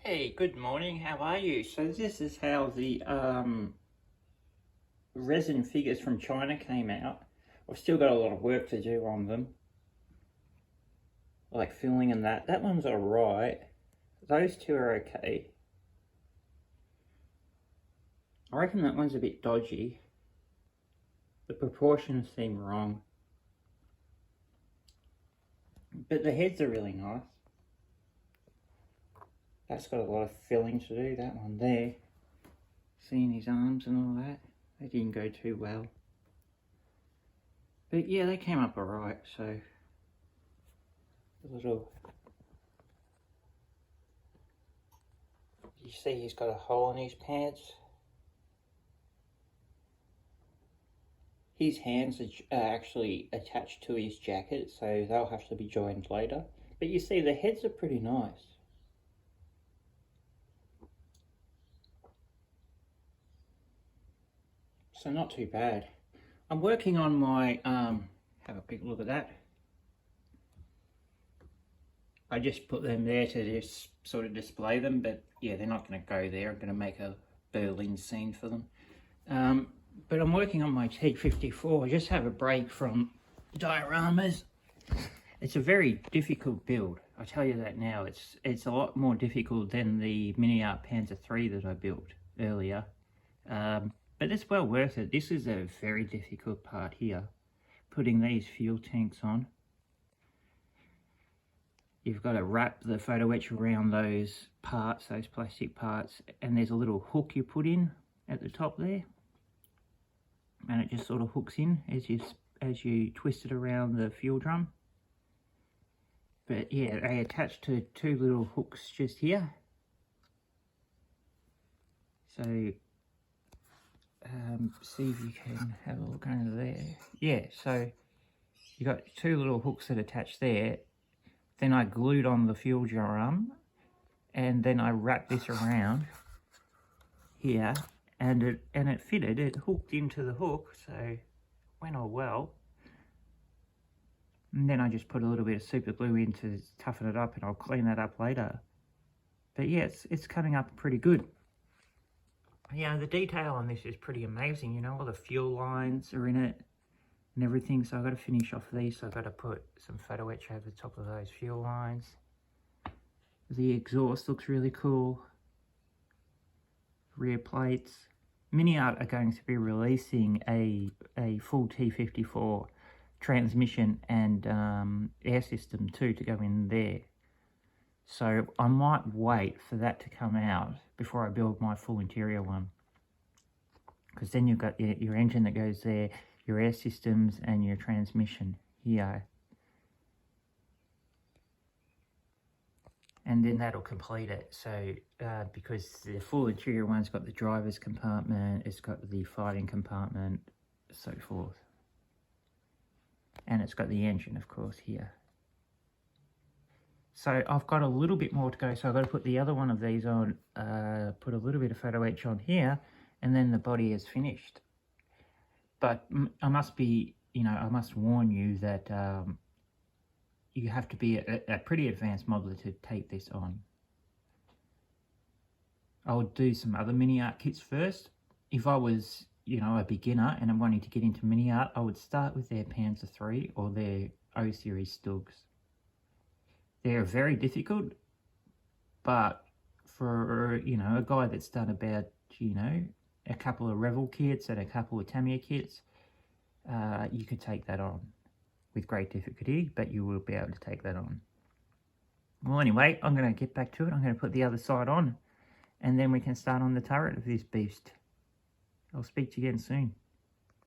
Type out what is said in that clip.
Hey, good morning. How are you? So this is how the resin figures from China came out. I've still got a lot of work to do on them, like filling and that. That one's alright. Those two are okay. I reckon that one's a bit dodgy. The proportions seem wrong. But the heads are really nice. That's got a lot of filling to do, that one there. Seeing his arms and all that. They didn't go too well. But yeah, they came up alright, so a little. You see he's got a hole in his pants. His hands are actually attached to his jacket, so they'll have to be joined later. But you see the heads are pretty nice. So not too bad. I'm working on my, have a quick look at that. I just put them there to just sort of display them, but yeah, they're not going to go there. I'm going to make a Berlin scene for them. But I'm working on my T-54. I just have a break from dioramas. It's a very difficult build. I tell you that now. It's a lot more difficult than the Miniart T-54-3 that I built earlier. But it's well worth it. This is a very difficult part here. Putting these fuel tanks on. You've got to wrap the photo etch around those parts, those plastic parts, and there's a little hook you put in at the top there. And it just sort of hooks in as you twist it around the fuel drum. But yeah, they attach to two little hooks just here. So see if you can have a look under there. Yeah, so you got two little hooks that attach there. Then I glued on the fuel drum, and then I wrapped this around here, and it fitted. It hooked into the hook, so it went all well. And then I just put a little bit of super glue in to toughen it up, and I'll clean that up later. But yeah, it's coming up pretty good. Yeah, the detail on this is pretty amazing. You know, all the fuel lines are in it and everything. So I've got to finish off these. So I've got to put some photo etch over the top of those fuel lines. The exhaust looks really cool. Rear plates. Miniart are going to be releasing a full T-54 transmission and air system too to go in there. So I might wait for that to come out before I build my full interior one. Because then you've got your engine that goes there, your air systems and your transmission here. And then that'll complete it. So because the full interior one's got the driver's compartment, it's got the fighting compartment, so forth. And it's got the engine, of course, here. So I've got a little bit more to go, so I've got to put the other one of these on, put a little bit of photo etch on here, and then the body is finished. But I must be, I must warn you that you have to be a pretty advanced modeler to take this on. I would do some other Miniart kits first. If I was, a beginner and I'm wanting to get into Miniart, I would start with their Panzer-3 or their O-Series Stugs. They're very difficult, but for, a guy that's done about, a couple of Revel kits and a couple of Tamiya kits, you could take that on with great difficulty, but you will be able to take that on. Well, anyway, I'm going to get back to it. I'm going to put the other side on, and then we can start on the turret of this beast. I'll speak to you again soon.